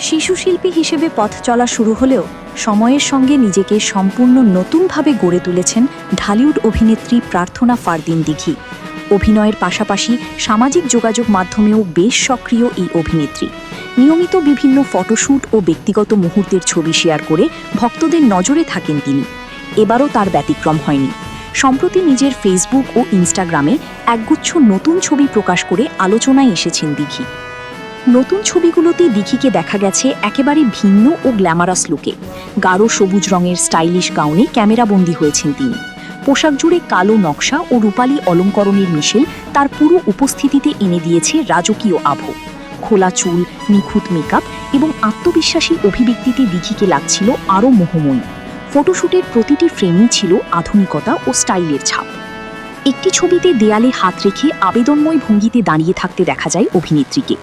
শিশুশিল্পী হিসেবে পথ চলা শুরু হলেও সময়ের সঙ্গে নিজেকে সম্পূর্ণ নতুনভাবে গড়ে তুলেছেন ঢালিউড অভিনেত্রী প্রার্থনা ফারদিন দিঘি। অভিনয়ের পাশাপাশি সামাজিক যোগাযোগ মাধ্যমেও বেশ সক্রিয় এই অভিনেত্রী। নিয়মিত বিভিন্ন ফটোশ্যুট ও ব্যক্তিগত মুহূর্তের ছবি শেয়ার করে ভক্তদের নজরে থাকেন তিনি। এবারও তার ব্যতিক্রম হয়নি। সম্প্রতি নিজের ফেসবুক ও ইনস্টাগ্রামে একগুচ্ছ নতুন ছবি প্রকাশ করে আলোচনায় এসেছেন দিঘি। নতুন ছবিগুলোতে দিঘিকে দেখা গেছে একেবারে ভিন্ন ও গ্ল্যামারাস লুকে। গাঢ় সবুজ রঙের স্টাইলিশ গাউনে ক্যামেরাবন্দী হয়েছেন তিনি। পোশাক জুড়ে কালো নকশা ও রূপালী অলঙ্করণের মিশেল তার পুরো উপস্থিতিতে এনে দিয়েছে রাজকীয় আভা। খোলা চুল, নিখুঁত মেকআপ এবং আত্মবিশ্বাসী অভিব্যক্তিতে দিঘিকে লাগছিল আরও মোহময়ী। ফটোশ্যুটের প্রতিটি ফ্রেমই ছিল আধুনিকতা ও স্টাইলের ছাপ। একটি ছবিতে দেয়ালে হাত রেখে আবেদনময় ভঙ্গিতে দাঁড়িয়ে থাকতে দেখা যায় অভিনেত্রীকে।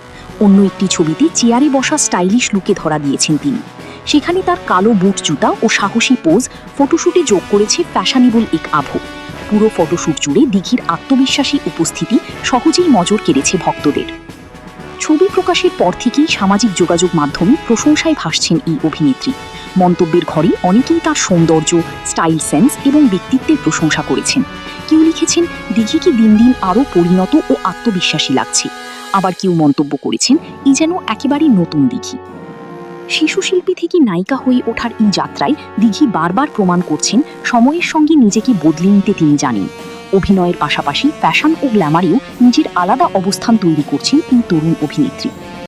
অন্য একটি ছবিতে চেয়ারে বসা স্টাইলিশ লুকে ধরা দিয়েছেন তিনি। সেখানে তার কালো বুট জুতা ও সাহসী পোজ ফটোশ্যুটে যোগ করেছে ফ্যাশনেবল এক আভা। পুরো ফটোশ্যুট জুড়ে দিঘির আত্মবিশ্বাসী উপস্থিতি সহজেই নজর কেড়েছে ভক্তদের। ছবি প্রকাশের পর থেকেই সামাজিক যোগাযোগ মাধ্যমে প্রশংসায় ভাসছেন এই অভিনেত্রী। মন্তব্যের ঘরে অনেকেই তার সৌন্দর্য, স্টাইল সেন্স এবং ব্যক্তিত্বের প্রশংসা করেছেন। কেউ লিখেছেন দিঘিকে দিন দিন আরও পরিণত ও আত্মবিশ্বাসী লাগছে। আবার কেউ মন্তব্য করেছেন এই যেন একেবারেই নতুন দিঘি। শিশুশিল্পী থেকে নায়িকা হয়ে ওঠার এই যাত্রায় দিঘি বারবার প্রমাণ করছেন সময়ের সঙ্গে নিজেকে বদলে নিতে তিনি জানেন। অভিনয়ের পাশাপাশি ফ্যাশন ও গ্ল্যামারেও নিজের আলাদা অবস্থান তৈরি করছেন এই তরুণ অভিনেত্রী।